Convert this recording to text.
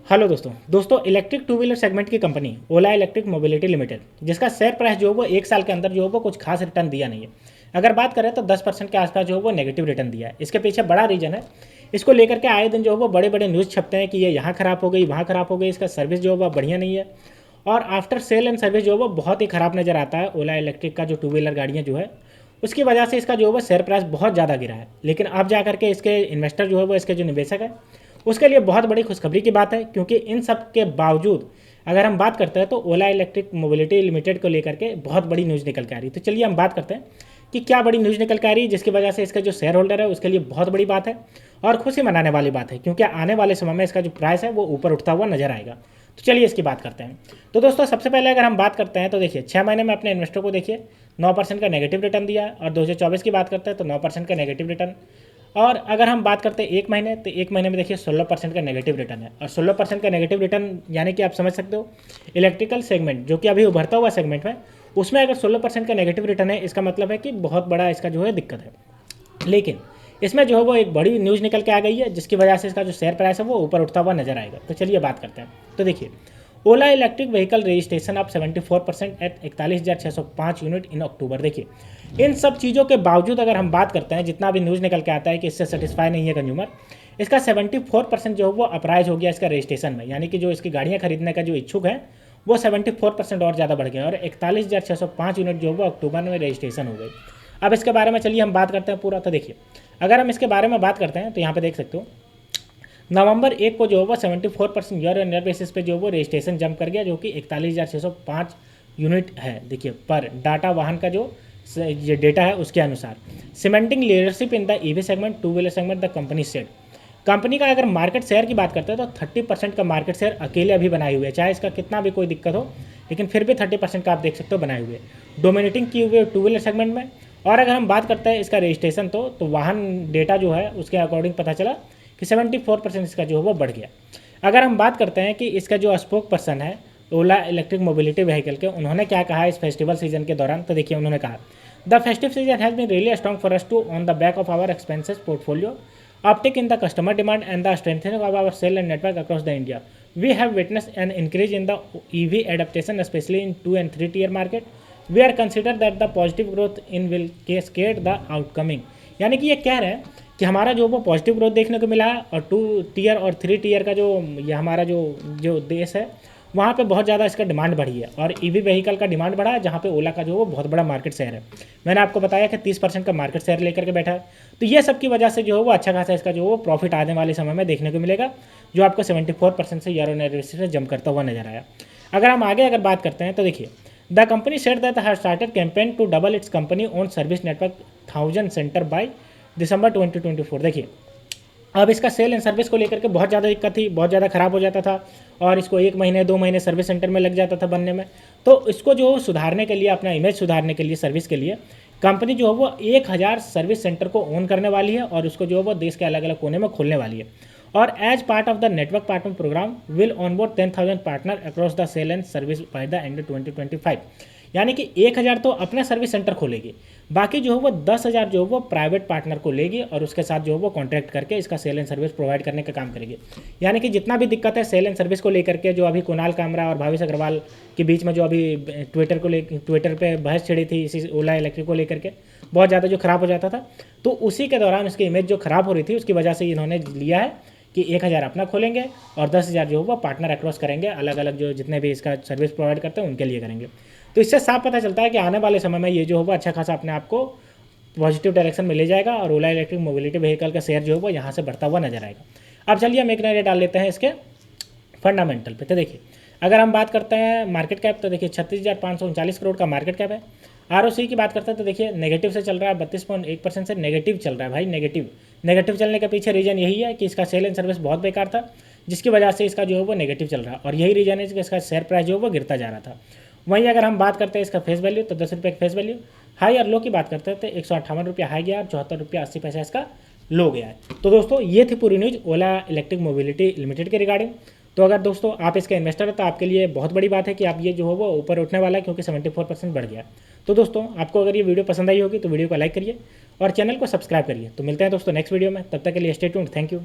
Hello दोस्तों electric two wheeler segment की company ओला electric mobility limited, जिसका शेयर प्राइस जो है वो एक साल के अंदर जो है वो कुछ खास रिटर्न दिया नहीं है। अगर बात करें तो 10% के आसपास जो है वो नेगेटिव रिटर्न दिया है। इसके पीछे बड़ा रीजन है, इसको लेकर के आए दिन जो है वो बड़े बड़े न्यूज़ छपते हैं कि ये यहाँ खराब हो गई, वहाँ खराब हो गई, इसका सर्विस जो है वो बढ़िया नहीं है। और आफ्टर सेल एंड सर्विस जो है वो बहुत ही ख़राब नज़र आता है। ओला इलेक्ट्रिक का जो टू व्हीलर गाड़ियाँ जो है उसकी वजह से इसका जो है वो शेयर प्राइस बहुत ज़्यादा गिरा है। लेकिन अब जा करके इसके इन्वेस्टर जो है वो, इसके जो निवेशक है, उसके लिए बहुत बड़ी खुशखबरी की बात है, क्योंकि इन सब के बावजूद अगर हम बात करते हैं तो ओला इलेक्ट्रिक मोबिलिटी लिमिटेड को लेकर के बहुत बड़ी न्यूज़ निकल के आ रही है। तो चलिए हम बात करते हैं कि क्या बड़ी न्यूज़ निकल के आ रही है, जिसकी वजह से इसका जो शेयर होल्डर है उसके लिए बहुत बड़ी बात है और खुशी मनाने वाली बात है, क्योंकि आने वाले समय में इसका जो प्राइस है वो ऊपर उठता हुआ नजर आएगा। तो चलिए इसकी बात करते हैं। तो दोस्तों सबसे पहले अगर हम बात करते हैं तो देखिए 6 महीने में अपने इन्वेस्टर को देखिए 9% का नेगेटिव रिटर्न दिया है, और 2024 की बात करते हैं तो 9% का नेगेटिव रिटर्न। और अगर हम बात करते हैं एक महीने, तो एक महीने में देखिए 16% का नेगेटिव रिटर्न है। और 16% का नेगेटिव रिटर्न यानी कि आप समझ सकते हो इलेक्ट्रिकल सेगमेंट जो कि अभी उभरता हुआ सेगमेंट है, उसमें अगर 16% का नेगेटिव रिटर्न है, इसका मतलब है कि बहुत बड़ा इसका जो है दिक्कत है। लेकिन इसमें जो है वो एक बड़ी न्यूज़ निकल के आ गई है, जिसकी वजह से इसका जो शेयर प्राइस है वो ऊपर उठता हुआ नजर आएगा। तो चलिए बात करते हैं। तो देखिए ओला इलेक्ट्रिक व्हीकल रजिस्ट्रेशन आप 74% एट 41,605 यूनिट इन अक्टूबर। देखिए इन सब चीज़ों के बावजूद अगर हम बात करते हैं, जितना भी न्यूज़ निकल के आता है कि इससे सेटिस्फाई नहीं है कंज्यूमर, इसका 74% जो है वो अप्राइज हो गया इसका रजिस्ट्रेशन में, यानी कि जो इसकी गाड़ियाँ खरीदने का जो इच्छुक है वो 74% और ज़्यादा बढ़ गया, और 41,605 यूनिट जो है वो अक्टूबर में रजिस्ट्रेशन हो गई। अब इसके बारे में चलिए हम बात करते हैं पूरा। तो देखिए अगर हम इसके बारे में बात करते हैं तो यहाँ पे देख सकते हो नवंबर 1 को जो है वो 74% ईयर ऑन ईयर बेसिस पे जो वो रजिस्ट्रेशन जंप कर गया, जो कि 41,605 यूनिट है। देखिए पर डाटा वाहन का जो ये डेटा है उसके अनुसार cementing leadership in the EV segment two wheeler segment the company said. Company का अगर मार्केट शेयर की बात करते हैं तो 30% का मार्केट शेयर अकेले अभी बनाए हुए है, चाहे इसका कितना भी कोई दिक्कत हो, लेकिन फिर भी 30% का आप देख सकते हो बनाए हुए, डोमिनेटिंग किए हुए टू व्हीलर सेगमेंट में। और अगर हम बात करते हैं इसका रजिस्ट्रेशन तो वाहन डेटा जो है उसके अकॉर्डिंग पता चला कि 74% इसका जो है वो बढ़ गया। अगर हम बात करते हैं कि इसका जो स्पोक पर्सन है ओला इलेक्ट्रिक मोबिलिटी व्हीकल के, उन्होंने क्या कहा इस फेस्टिवल सीजन के दौरान, तो देखिए उन्होंने कहा the festive season has been really strong for us too on the back of our expenses portfolio uptick in the customer demand and the strengthening of our sale and network across the India. We have witnessed an increase in the EV adaptation, especially in 2 and 3 tier market. We are consider that the positive growth in will cascade the outcoming. यानी कि ये कह रहे हैं कि हमारा जो वो पॉजिटिव ग्रोथ देखने को मिला है, और 2 टियर और 3 टियर का जो ये हमारा जो देश है वहाँ पे बहुत ज़्यादा इसका डिमांड बढ़ी है, और ईवी व्हीकल का डिमांड बढ़ा है, जहाँ पे ओला का जो वो बहुत बड़ा मार्केट शेयर है। मैंने आपको बताया कि 30% का मार्केट शेयर लेकर के बैठा है। तो ये सब की वजह से जो है वो अच्छा खासा इसका जो वो प्रॉफिट आने वाले समय में देखने को मिलेगा, जो आपको 74% से ईयर ऑन ईयर बेसिस से जंप करता हुआ नजर आया। अगर हम आगे अगर बात करते हैं तो देखिए the company said that has started campaign to double its company own service network 1000 centre by December 2024। देखिए अब इसका सेल एंड सर्विस को लेकर के बहुत ज़्यादा दिक्कत थी, बहुत ज़्यादा ख़राब हो जाता था, और इसको 1 महीने 2 महीने सर्विस सेंटर में लग जाता था बनने में। तो इसको जो सुधारने के लिए, अपना इमेज सुधारने के लिए, सर्विस के लिए कंपनी जो है वो 1000 सर्विस सेंटर को ओन करने वाली है, और उसको जो है वो देश के अलग अलग कोने में खोलने वाली है। और as part of the network partner programme will onboard 10,000 partner across the sale and service by the end 2025। यानी कि 1000 तो अपना सर्विस सेंटर खोलेगी, बाकी जो है वो 10,000 जो है वो प्राइवेट पार्टनर को लेगी, और उसके साथ जो है वो कॉन्ट्रैक्ट करके इसका सेल एंड सर्विस प्रोवाइड करने का काम करेगी। यानी कि जितना भी दिक्कत है सेल एंड सर्विस को लेकर के, जो अभी कुणाल कामरा और भावेश अग्रवाल के बीच में जो अभी ट्विटर पे बहस छिड़ी थी इसी ओला इलेक्ट्रिक को लेकर के, बहुत ज़्यादा जो खराब हो जाता था, तो उसी के दौरान उसकी इमेज जो खराब हो रही थी, उसकी वजह से इन्होंने लिया है कि 1000 अपना खोलेंगे और 10,000 जो है वो पार्टनर अक्रॉस करेंगे, अलग अलग जो जितने भी इसका सर्विस प्रोवाइड करते हैं उनके लिए करेंगे। तो इससे साफ पता चलता है कि आने वाले समय में ये जो होगा अच्छा खासा अपने आप को पॉजिटिव डायरेक्शन में ले जाएगा, और ओला इलेक्ट्रिक मोबिलिटी व्हीकल का शेयर जो है वो यहाँ से बढ़ता हुआ नजर आएगा। अब चलिए हम एक नजर डाल लेते हैं इसके फंडामेंटल पे। तो देखिए अगर हम बात करते हैं मार्केट कैप, तो देखिए 36,539 करोड़ का मार्केट कैप है। आरओसी की बात करते हैं तो देखिए नेगेटिव से चल रहा है, 32.1% से नेगेटिव चल रहा है भाई। नेगेटिव चलने के पीछे रीजन यही है कि इसका सेल एंड सर्विस बहुत बेकार था, जिसकी वजह से इसका जो है वो नेगेटिव चल रहा है, और यही रीजन है कि इसका शेयर प्राइस जो है वो गिरता जा रहा था। वहीं अगर हम बात करते हैं इसका फेस वैल्यू, तो 10 रुपये का फेस वैल्यू, हाई और लो की बात करते हैं तो 158 रुपया हाई गया और 74 रुपया 80 पैसा इसका लो गया है। तो दोस्तों ये थी पूरी न्यूज़ ओला इलेक्ट्रिक मोबिलिटी लिमिटेड के रिगार्डिंग। तो अगर दोस्तों आप इसके इन्वेस्टर हैं तो आपके लिए बहुत बड़ी बात है कि आप ये जो हो वो ऊपर उठने वाला है, क्योंकि 74% बढ़ गया। तो दोस्तों आपको अगर ये वीडियो पसंद आई होगी तो वीडियो को लाइक करिए और चैनल को सब्सक्राइब करिए। तो मिलते हैं दोस्तों नेक्स्ट वीडियो में, तब तक के लिए स्टे ट्यून्ड। Thank you.